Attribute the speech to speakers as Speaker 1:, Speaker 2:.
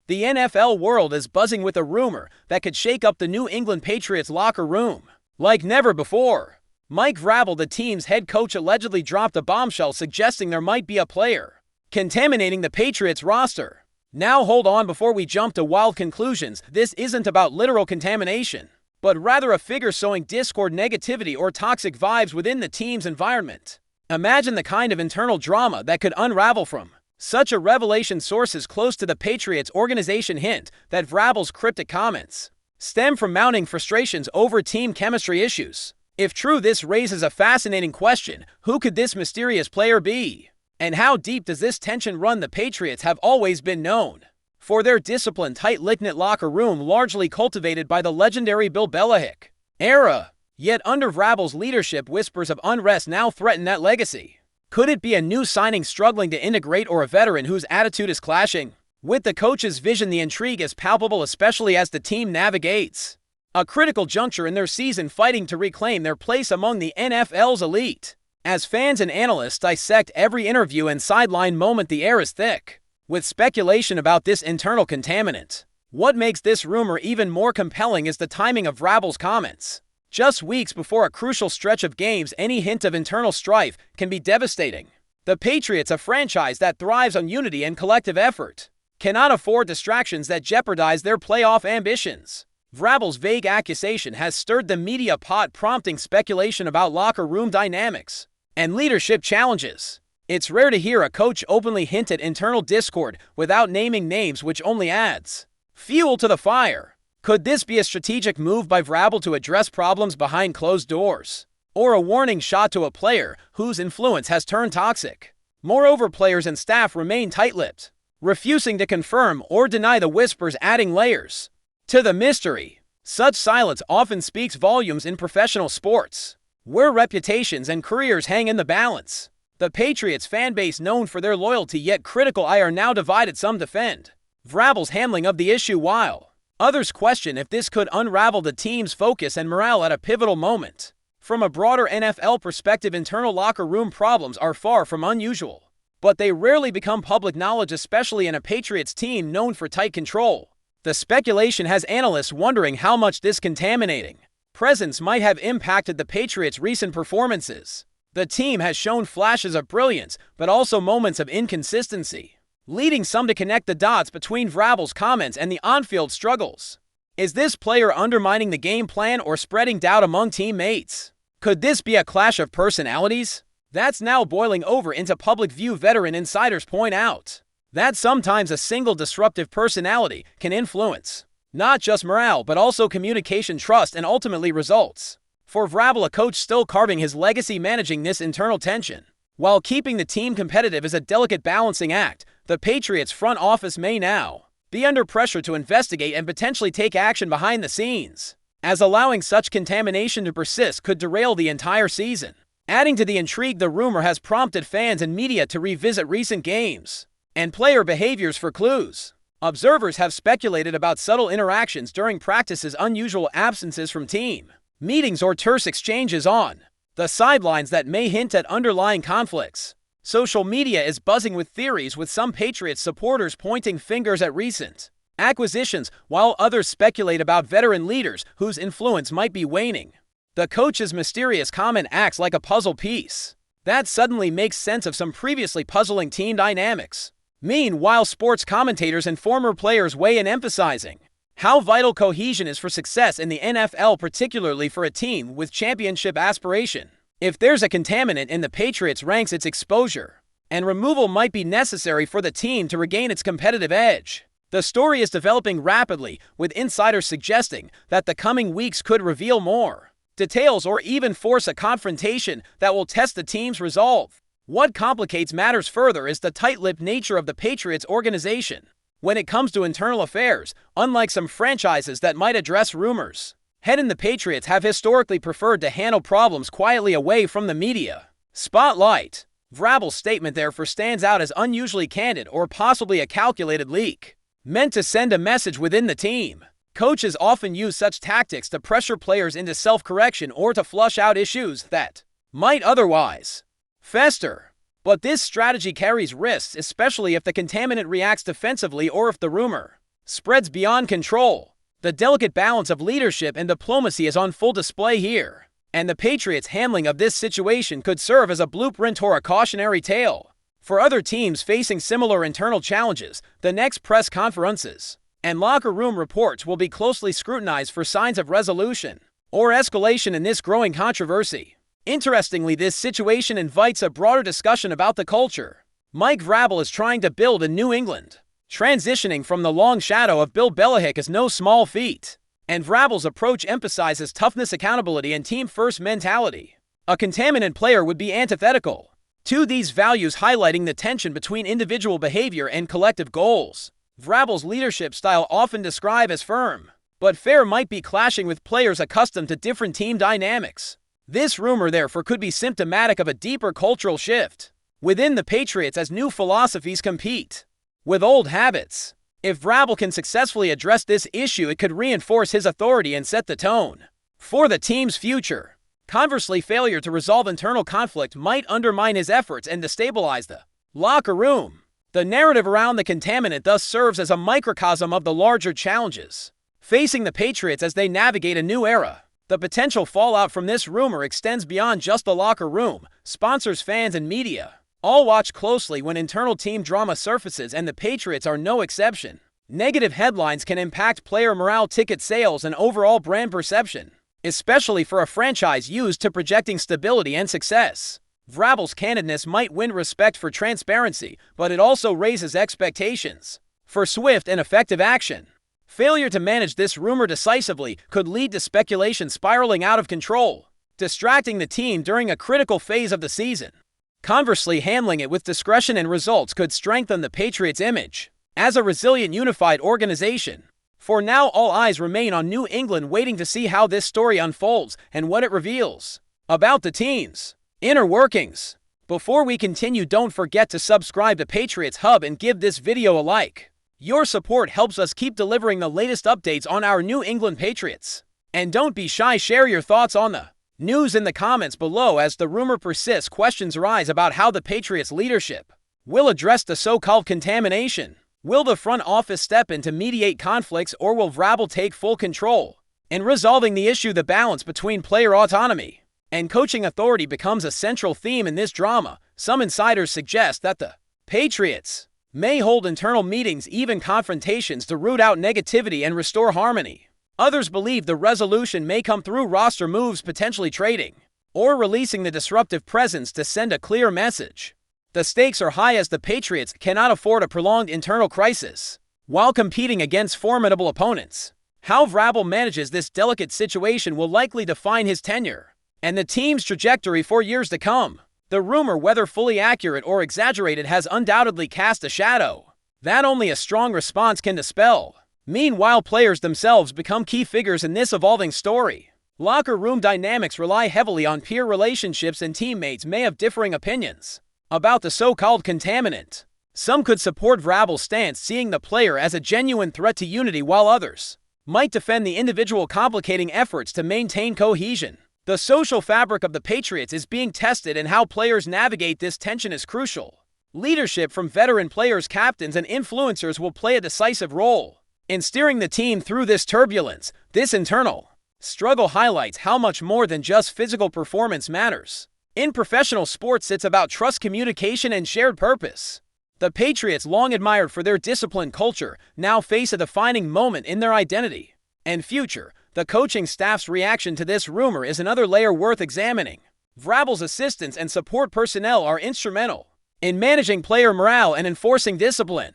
Speaker 1: The NFL world is buzzing with a rumor that could shake up the New England Patriots locker room like never before. Mike Vrabel, the team's head coach, allegedly dropped a bombshell suggesting there might be a player contaminating the Patriots roster. Now hold on before we jump to wild conclusions. This isn't about literal contamination, but rather a figure sowing discord, negativity, or toxic vibes within the team's environment. Imagine the kind of internal drama that could unravel from such a revelation. Sources close to the Patriots organization hint that Vrabel's cryptic comments stem from mounting frustrations over team chemistry issues. If true, this raises a fascinating question. Who could this mysterious player be? And how deep does this tension run? The Patriots have always been known for their disciplined, tight-knit locker room, largely cultivated by the legendary Bill Belichick era. Yet under Vrabel's leadership, whispers of unrest now threaten that legacy. Could it be a new signing struggling to integrate, or a veteran whose attitude is clashing with the coach's vision? The intrigue is palpable, especially as the team navigates a critical juncture in their season, fighting to reclaim their place among the NFL's elite. As fans and analysts dissect every interview and sideline moment, the air is thick with speculation about this internal contaminant. What makes this rumor even more compelling is the timing of Vrabel's comments. Just weeks before a crucial stretch of games, any hint of internal strife can be devastating. The Patriots, a franchise that thrives on unity and collective effort, cannot afford distractions that jeopardize their playoff ambitions. Vrabel's vague accusation has stirred the media pot, prompting speculation about locker room dynamics and leadership challenges. It's rare to hear a coach openly hint at internal discord without naming names, which only adds fuel to the fire. Could this be a strategic move by Vrabel to address problems behind closed doors, or a warning shot to a player whose influence has turned toxic? Moreover, players and staff remain tight-lipped, refusing to confirm or deny the whispers, adding layers to the mystery. Such silence often speaks volumes in professional sports, where reputations and careers hang in the balance. The Patriots fanbase, known for their loyalty yet critical eye, are now divided. Some defend Vrabel's handling of the issue, while others question if this could unravel the team's focus and morale at a pivotal moment. From a broader NFL perspective, internal locker room problems are far from unusual, but they rarely become public knowledge, especially in a Patriots team known for tight control. The speculation has analysts wondering how much this contaminating presence might have impacted the Patriots' recent performances. The team has shown flashes of brilliance, but also moments of inconsistency, leading some to connect the dots between Vrabel's comments and the on-field struggles. Is this player undermining the game plan or spreading doubt among teammates? Could this be a clash of personalities that's now boiling over into public view? Veteran insiders point out that sometimes a single disruptive personality can influence not just morale, but also communication, trust, and ultimately results. For Vrabel, a coach still carving his legacy, managing this internal tension while keeping the team competitive is a delicate balancing act. The Patriots front office may now be under pressure to investigate and potentially take action behind the scenes, as allowing such contamination to persist could derail the entire season. Adding to the intrigue, the rumor has prompted fans and media to revisit recent games and player behaviors for clues. Observers have speculated about subtle interactions during practices, unusual absences from team meetings, or terse exchanges on the sidelines that may hint at underlying conflicts. Social media is buzzing with theories, with some Patriots supporters pointing fingers at recent acquisitions, while others speculate about veteran leaders whose influence might be waning. The coach's mysterious comment acts like a puzzle piece that suddenly makes sense of some previously puzzling team dynamics. Meanwhile, sports commentators and former players weigh in, emphasizing how vital cohesion is for success in the NFL, particularly for a team with championship aspiration. If there's a contaminant in the Patriots' ranks, its exposure and removal might be necessary for the team to regain its competitive edge. The story is developing rapidly, with insiders suggesting that the coming weeks could reveal more details or even force a confrontation that will test the team's resolve. What complicates matters further is the tight-lipped nature of the Patriots organization when it comes to internal affairs. Unlike some franchises that might address rumors head in, the Patriots have historically preferred to handle problems quietly, away from the media spotlight. Vrabel's statement therefore stands out as unusually candid, or possibly a calculated leak meant to send a message within the team. Coaches often use such tactics to pressure players into self-correction or to flush out issues that might otherwise fester. But this strategy carries risks, especially if the contaminant reacts defensively or if the rumor spreads beyond control. The delicate balance of leadership and diplomacy is on full display here, and the Patriots' handling of this situation could serve as a blueprint or a cautionary tale for other teams facing similar internal challenges. The next press conferences and locker room reports will be closely scrutinized for signs of resolution or escalation in this growing controversy. Interestingly, this situation invites a broader discussion about the culture Mike Vrabel is trying to build in New England. Transitioning from the long shadow of Bill Belichick is no small feat, and Vrabel's approach emphasizes toughness, accountability, and team-first mentality. A contaminant player would be antithetical to these values, highlighting the tension between individual behavior and collective goals. Vrabel's leadership style, often described as firm but fair, might be clashing with players accustomed to different team dynamics. This rumor, therefore, could be symptomatic of a deeper cultural shift within the Patriots as new philosophies compete with old habits. If Vrabel can successfully address this issue, it could reinforce his authority and set the tone for the team's future. Conversely, failure to resolve internal conflict might undermine his efforts and destabilize the locker room. The narrative around the contaminant thus serves as a microcosm of the larger challenges facing the Patriots as they navigate a new era. The potential fallout from this rumor extends beyond just the locker room. Sponsors, fans, and media all watch closely when internal team drama surfaces, and the Patriots are no exception. Negative headlines can impact player morale, ticket sales, and overall brand perception, especially for a franchise used to projecting stability and success. Vrabel's candidness might win respect for transparency, but it also raises expectations for swift and effective action. Failure to manage this rumor decisively could lead to speculation spiraling out of control, distracting the team during a critical phase of the season. Conversely, handling it with discretion and results could strengthen the Patriots' image as a resilient, unified organization. For now, all eyes remain on New England, waiting to see how this story unfolds and what it reveals about the team's inner workings. Before we continue, don't forget to subscribe to Patriots Hub and give this video a like. Your support helps us keep delivering the latest updates on our New England Patriots. And don't be shy, share your thoughts on the news in the comments below. As the rumor persists, questions arise about how the Patriots leadership will address the so-called contamination. Will the front office step in to mediate conflicts, or will Vrabel take full control in resolving the issue? The balance between player autonomy and coaching authority becomes a central theme in this drama. Some insiders suggest that the Patriots may hold internal meetings, even confrontations, to root out negativity and restore harmony. Others believe the resolution may come through roster moves, potentially trading or releasing the disruptive presence to send a clear message. The stakes are high, as the Patriots cannot afford a prolonged internal crisis while competing against formidable opponents. How Vrabel manages this delicate situation will likely define his tenure and the team's trajectory for years to come. The rumor, whether fully accurate or exaggerated, has undoubtedly cast a shadow that only a strong response can dispel. Meanwhile, players themselves become key figures in this evolving story. Locker room dynamics rely heavily on peer relationships, and teammates may have differing opinions about the so-called contaminant. Some could support Vrabel's stance, seeing the player as a genuine threat to unity, while others might defend the individual, complicating efforts to maintain cohesion. The social fabric of the Patriots is being tested, and how players navigate this tension is crucial. Leadership from veteran players, captains, and influencers will play a decisive role in steering the team through this turbulence. This internal struggle highlights how much more than just physical performance matters. In professional sports, it's about trust, communication, and shared purpose. The Patriots, long admired for their disciplined culture, now face a defining moment in their identity and future. The coaching staff's reaction to this rumor is another layer worth examining. Vrabel's assistants and support personnel are instrumental in managing player morale and enforcing discipline,